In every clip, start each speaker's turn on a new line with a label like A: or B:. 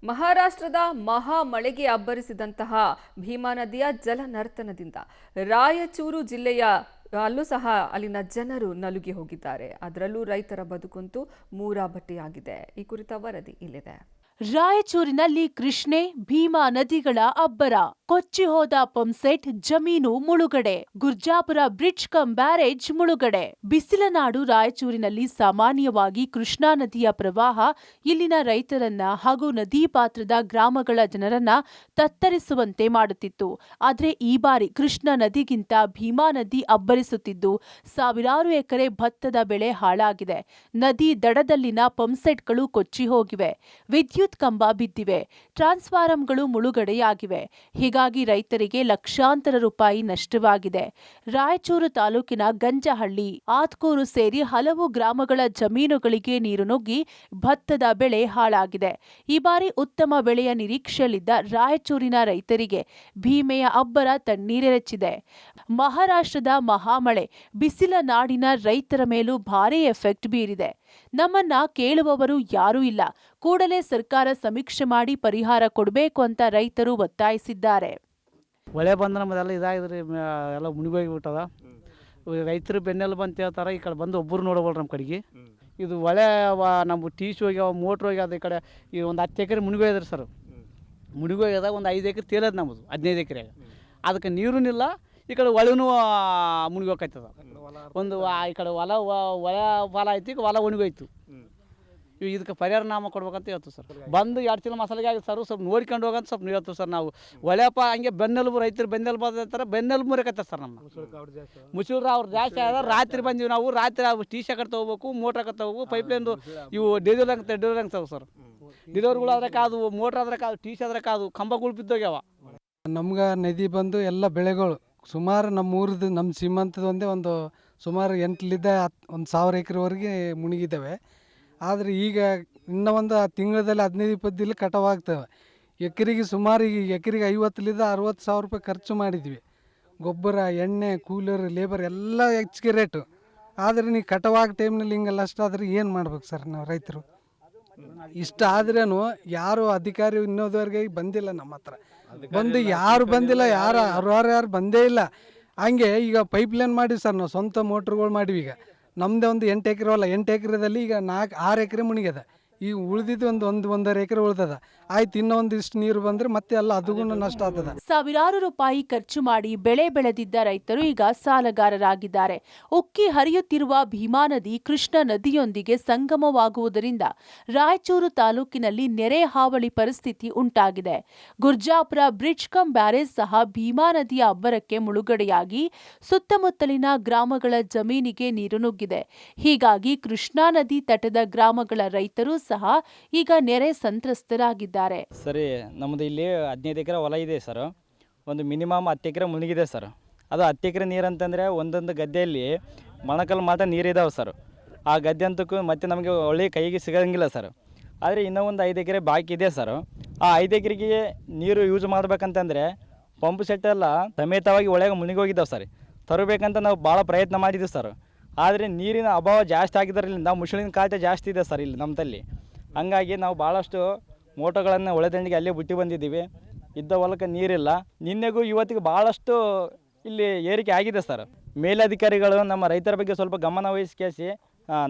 A: ಮಹಾರಾಷ್ಟ್ರದ ಮಹಾ ಮಳೆಗೆ ಅಬ್ಬರಿಸಿದಂತಹ ಭೀಮಾ ನದಿಯ ಜಲನರ್ತನದಿಂದ ರಾಯಚೂರು ಜಿಲ್ಲೆಯ ಅಲ್ಲೂ ಸಹ ಅಲ್ಲಿನ ಜನರು ನಲುಗಿ ಹೋಗಿದ್ದಾರೆ. ಅದರಲ್ಲೂ ರೈತರ ಬದುಕಂತೂ ಮೂರಾಬಟ್ಟೆಯಾಗಿದೆ. ಈ ಕುರಿತ ವರದಿ ಇಲ್ಲಿದೆ.
B: ರಾಯಚೂರಿನಲ್ಲಿ ಕೃಷ್ಣೆ ಭೀಮಾ ನದಿಗಳ ಅಬ್ಬರ, ಕೊಚ್ಚಿ ಹೋದ ಪಂಪ್ಸೆಟ್, ಜಮೀನು ಮುಳುಗಡೆ, ಗುರ್ಜಾಪುರ ಬ್ರಿಡ್ಜ್ ಕಮ್ ಬ್ಯಾರೇಜ್ ಮುಳುಗಡೆ. ಬಿಸಿಲನಾಡು ರಾಯಚೂರಿನಲ್ಲಿ ಸಾಮಾನ್ಯವಾಗಿ ಕೃಷ್ಣಾ ನದಿಯ ಪ್ರವಾಹ ಇಲ್ಲಿನ ರೈತರನ್ನ ಹಾಗೂ ನದಿ ಪಾತ್ರದ ಗ್ರಾಮಗಳ ಜನರನ್ನ ತತ್ತರಿಸುವಂತೆ ಮಾಡುತ್ತಿತ್ತು. ಆದ್ರೆ ಈ ಬಾರಿ ಕೃಷ್ಣಾ ನದಿಗಿಂತ ಭೀಮಾ ನದಿ ಅಬ್ಬರಿಸುತ್ತಿದ್ದು ಸಾವಿರಾರು ಎಕರೆ ಭತ್ತದ ಬೆಳೆ ಹಾಳಾಗಿದೆ. ನದಿ ದಡದಲ್ಲಿನ ಪಂಪ್ಸೆಟ್ಗಳು ಕೊಚ್ಚಿ ಹೋಗಿವೆ, ವಿದ್ಯುತ್ ಕಂಬ ಬಿದ್ದಿವೆ, ಟ್ರಾನ್ಸ್ಫಾರಂಗಳು ಮುಳುಗಡೆಯಾಗಿವೆ. ಹೀಗಾಗಿ ರೈತರಿಗೆ ಲಕ್ಷಾಂತರ ರೂಪಾಯಿ ನಷ್ಟವಾಗಿದೆ. ರಾಯಚೂರು ತಾಲೂಕಿನ ಗಂಜಹಳ್ಳಿ, ಆತ್ಕೂರು ಸೇರಿ ಹಲವು ಗ್ರಾಮಗಳ ಜಮೀನುಗಳಿಗೆ ನೀರು ನುಗ್ಗಿ ಭತ್ತದ ಬೆಳೆ ಹಾಳಾಗಿದೆ. ಈ ಬಾರಿ ಉತ್ತಮ ಬೆಳೆಯ ನಿರೀಕ್ಷೆಯಲ್ಲಿದ್ದ ರಾಯಚೂರಿನ ರೈತರಿಗೆ ಭೀಮೆಯ ಅಬ್ಬರ ತಣ್ಣೀರೆರಚಿದೆ. ಮಹಾರಾಷ್ಟ್ರದ ಮಹಾಮಳೆ ಬಿಸಿಲ ನಾಡಿನ ರೈತರ ಮೇಲೂ ಭಾರೀ ಎಫೆಕ್ಟ್ ಬೀರಿದೆ. ನಮ್ಮನ್ನ ಕೇಳುವವರು ಯಾರೂ ಇಲ್ಲ, ಕೂಡಲೇ ಸರ್ಕಾರ ಸಮೀಕ್ಷೆ ಮಾಡಿ ಪರಿಹಾರ ಕೊಡಬೇಕು ಅಂತ ರೈತರು ಒತ್ತಾಯಿಸಿದ್ದಾರೆ.
C: ಮಳೆ ಬಂದು ನಮ್ಮದೆಲ್ಲ ಇದಾಗಿದ್ರಿ, ಎಲ್ಲ ಮುನಿಗೋಗಿಬಿಟ್ಟದ. ರೈತರು ಬೆನ್ನೆಲುಬು ಅಂತ ಹೇಳ್ತಾರೆ. ಈ ಕಡೆ ಬಂದು ಒಬ್ಬರು ನೋಡಬಲ್ರಿ ನಮ್ಮ ಕಡೆಗೆ. ಇದು ಹೊಳೆ ನಮ್ಮ ಟೀಶ್ ಹೋಗ್ಯಾವ, ಮೋಟ್ರ್ ಹೋಗ್ಯಾದ. ಈ ಕಡೆ ಈ ಒಂದು 10 ಎಕರೆ ಮುನಿಗೋಯ್ದ್ರಿ ಸರ್. ಮುನಿಗೋಗ್ಯದ ಒಂದು 5 ಎಕರೆ ತೇಲದ ನಮ್ಮದು, 15 ಎಕರೆಗೆ. ಅದಕ್ಕೆ ನೀರೂ ಇಲ್ಲ. ಈ ಕಡೆ ಹೊಳೆನೂ ಮುನಿಗೋಕೈತದ. ಒಂದು ಈ ಕಡೆ ಹೊಲ ಹೊಲ ಐತಿ, ಈಗ ಹೊಲ ಒಣಗೋಯ್ತು. ಇದಕ್ಕೆ ಪರಿಹಾರ ನಾಮ ಕೊಡ್ಬೇಕಂತ ಹೇಳ್ತೀವಿ ಸರ್. ಬಂದು 2 ಚೀಲ ಮಸಾಲೆಗೆ ಆಗಿದೆ ಸರ್, ಸ್ವಲ್ಪ ನೋಡ್ಕೊಂಡು ಹೋಗಂತ ಸ್ವಲ್ಪ ಹೇಳ್ತೀವಿ ಸರ್. ನಾವು ಒಳ್ಳೆಯಪ್ಪ ಹಂಗೆ ಬೆನ್ನೆಲುಬು, ರೈತರು ಬೆನ್ನೆಲುಬು ಅಂತಾರೆ, ಬೆನ್ನೆಲುಬು ಮುರಿಕತ್ತಾರೆ ಸರ್. ನಮ್ಮ ಮುಸುಳ್ರ ಅವ್ರು ಜಾಸ್ತಿ ಆದ. ರಾತ್ರಿ ಬಂದೀವಿ ನಾವು, ರಾತ್ರಿ ಟೀ ಶಾಕರ್ ತೊಗೋಬೇಕು, ಮೋಟ್ರ್ ಹಾಕಿ ತೊಗೋಬೇಕು, ಪೈಪ್ಲೈನ್ದು ಇವು ಡೆಲಿವರಿ ತಗೋ ಸರ್. ಡೆಲಿವರಿಗಳು ಆದ್ರೆ ಕಾದು, ಮೋಟ್ರ್ ಆದ್ರೆ ಕಾದು, ಟೀ ಆದ್ರೆ ಕಾದು, ಕಂಬಗಳು ಬಿದ್ದೋಗ್ಯಾವ.
D: ನಮ್ಗೆ ನದಿ ಬಂದು ಎಲ್ಲ ಬೆಳೆಗಳು ಸುಮಾರು ನಮ್ಮ ಊರದ್ದು, ನಮ್ಮ ಸೀಮಂತದ ಒಂದು ಸುಮಾರು 8ಲಿಂದ 1000 ಎಕರೆವರೆಗೆ ಮುಳುಗಿದ್ದಾವೆ. ಆದರೆ ಈಗ ಇನ್ನೂ ಒಂದು ತಿಂಗಳಲ್ಲಿ 15-20 ದಿನ ಕಟಾವಾಗ್ತವೆ. ಎಕರೆಗೆ ಸುಮಾರು ಈಗ ಎಕರೆಗೆ 50ಲಿಂದ 60 ಸಾವಿರ ರೂಪಾಯಿ ಖರ್ಚು ಮಾಡಿದ್ವಿ. ಗೊಬ್ಬರ, ಎಣ್ಣೆ, ಕೂಲರ್, ಲೇಬರ್ ಎಲ್ಲ ಹೆಚ್ಚಿಗೆ ರೇಟು. ಆದರೆ ನೀವು ಕಟಾವಾಗ ಟೈಮ್ನಲ್ಲಿ ಹಿಂಗೆಲ್ಲ ಅಷ್ಟಾದ್ರೆ ಏನು ಮಾಡ್ಬೇಕು ಸರ್ ನಾವು ರೈತರು? ಇಷ್ಟ ಆದ್ರೂ ಯಾರು ಅಧಿಕಾರಿ ಇನ್ನೋದವರೆಗೆ ಬಂದಿಲ್ಲ ನಮ್ಮ ಹತ್ರ. ಬಂದು ಯಾರು ಬಂದಿಲ್ಲ, ಯಾರು ಬಂದೇ ಇಲ್ಲ. ಹಂಗೆ ಈಗ ಪೈಪ್ಲೈನ್ ಮಾಡಿವಿ ಸರ್, ನಾವು ಸ್ವಂತ ಮೋಟ್ರುಗಳು ಮಾಡಿವಿ. ಈಗ ನಮ್ಮದೇ ಒಂದು 8 ಎಕರೆ ಹೊಲ, 8 ಎಕರೆದಲ್ಲಿ ಈಗ 6 ಎಕರೆ ಮುಣಿಗ್ಯದ. ಈಗ ಉಳಿದಿದ್ದು ಒಂದೂವರೆ ಎಕರೆ ಉಳ್ದದ. ಆಯ್ತು, ಇನ್ನೊಂದಿಷ್ಟು ನೀರು ಬಂದರೆ ಮತ್ತೆ ಎಲ್ಲ ಅದಕ್ಕೂ ನಷ್ಟ ಆಗ್ತದ.
B: ಸಾವಿರಾರು ರೂಪಾಯಿ ಖರ್ಚು ಮಾಡಿ ಬೆಳೆ ಬೆಳೆದಿದ್ದ ರೈತರು ಈಗ ಸಾಲಗಾರರಾಗಿದ್ದಾರೆ. ಉಕ್ಕಿ ಹರಿಯುತ್ತಿರುವ ಭೀಮಾ ನದಿ ಕೃಷ್ಣ ನದಿಯೊಂದಿಗೆ ಸಂಗಮವಾಗುವುದರಿಂದ ರಾಯಚೂರು ತಾಲೂಕಿನಲ್ಲಿ ನೆರೆ ಹಾವಳಿ ಪರಿಸ್ಥಿತಿ ಉಂಟಾಗಿದೆ. ಗುರ್ಜಾಪುರ ಬ್ರಿಡ್ಜ್ ಕಮ್ ಬ್ಯಾರೇಜ್ ಸಹ ಭೀಮಾ ನದಿಯ ಅಬ್ಬರಕ್ಕೆ ಮುಳುಗಡೆಯಾಗಿ ಸುತ್ತಮುತ್ತಲಿನ ಗ್ರಾಮಗಳ ಜಮೀನಿಗೆ ನೀರು ನುಗ್ಗಿದೆ. ಹೀಗಾಗಿ ಕೃಷ್ಣಾ ನದಿ ತಟದ ಗ್ರಾಮಗಳ ರೈತರು ಸಹ ಈಗ ನೆರೆ ಸಂತ್ರಸ್ತರಾಗಿದ್ದಾರೆ.
E: ಸರಿ, ನಮ್ಮದು ಇಲ್ಲಿ 15 ಎಕರೆ ಹೊಲ ಇದೆ ಸರ್. ಒಂದು ಮಿನಿಮಮ್ 10 ಎಕರೆ ಮುಳುಗಿದೆ ಸರ್. ಅದು 10 ಎಕರೆ ನೀರು ಅಂತಂದರೆ ಒಂದೊಂದು ಗದ್ದೆಯಲ್ಲಿ ಮೊಣಕಲ್ಲು ಮಾತ್ರ ನೀರಿದ್ದಾವೆ ಸರ್. ಆ ಗದ್ದೆ ಅಂತಕ್ಕೂ ಮತ್ತೆ ನಮಗೆ ಒಳ್ಳೆ ಕೈಗೆ ಸಿಗೋಂಗಿಲ್ಲ ಸರ್. ಆದರೆ ಇನ್ನೂ ಒಂದು 5 ಎಕರೆ ಬಾಕಿ ಇದೆ ಸರ್. ಆ 5 ಎಕರೆಗೆ ನೀರು ಯೂಸ್ ಮಾಡ್ಬೇಕಂತಂದರೆ ಪಂಪ್ ಸೆಟ್ಟೆಲ್ಲ ಸಮೇತವಾಗಿ ಒಳಗೆ ಮುಳುಗೋಗಿದ್ದಾವೆ ಸರ್. ತರಬೇಕಂತ ನಾವು ಭಾಳ ಪ್ರಯತ್ನ ಮಾಡಿದ್ದೀವಿ ಸರ್. ಆದರೆ ನೀರಿನ ಅಭಾವ ಜಾಸ್ತಿ ಆಗಿದ್ದರಿಂದ ಮುಸುಳಿನ ಕಾಟ ಜಾಸ್ತಿ ಇದೆ ಸರ್ ಇಲ್ಲಿ ನಮ್ಮದಲ್ಲಿ. ಹಂಗಾಗಿ ನಾವು ಭಾಳಷ್ಟು ಮೋಟೋಗಳನ್ನು ಒಳೆದಂಡಿಗೆ ಅಲ್ಲೇ ಬಿಟ್ಟು ಬಂದಿದ್ದೀವಿ. ಇದ್ದ ಹೊಲಕ್ಕೆ ನೀರಿಲ್ಲ. ನಿನ್ನೆಗೂ ಇವತ್ತಿಗೂ ಭಾಳಷ್ಟು ಇಲ್ಲಿ ಏರಿಕೆ ಆಗಿದೆ ಸರ್. ಮೇಲಧಿಕಾರಿಗಳು ನಮ್ಮ ರೈತರ ಬಗ್ಗೆ ಸ್ವಲ್ಪ ಗಮನ ವಹಿಸಿ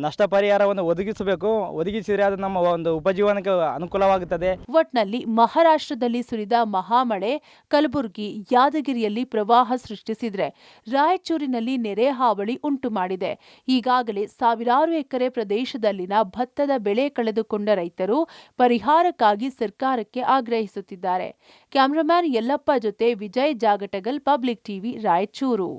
E: ನಷ್ಟ ಪರಿಹಾರವನ್ನು ಒದಗಿಸಿದರೆ ಅದು ನಮ್ಮ ಒಂದು ಉಪಜೀವನಕ್ಕೆ ಅನುಕೂಲವಾಗುತ್ತದೆ.
B: ಒಟ್ನಲ್ಲಿ ಮಹಾರಾಷ್ಟ್ರದಲ್ಲಿ ಸುರಿದ ಮಹಾಮಳೆ ಕಲಬುರಗಿ, ಯಾದಗಿರಿಯಲ್ಲಿ ಪ್ರವಾಹ ಸೃಷ್ಟಿಸಿದ್ರೆ ರಾಯಚೂರಿನಲ್ಲಿ ನೆರೆ ಹಾವಳಿ ಉಂಟು ಮಾಡಿದೆ. ಈಗಾಗಲೇ ಸಾವಿರಾರು ಎಕರೆ ಪ್ರದೇಶದಲ್ಲಿನ ಭತ್ತದ ಬೆಳೆ ಕಳೆದುಕೊಂಡ ರೈತರು ಪರಿಹಾರಕ್ಕಾಗಿ ಸರ್ಕಾರಕ್ಕೆ ಆಗ್ರಹಿಸುತ್ತಿದ್ದಾರೆ. ಕ್ಯಾಮರಾಮ್ಯಾನ್ ಯಲ್ಲಪ್ಪ ಜೊತೆ ವಿಜಯ್ ಜಾಗಟಗಲ್, ಪಬ್ಲಿಕ್ ಟಿವಿ, ರಾಯಚೂರು.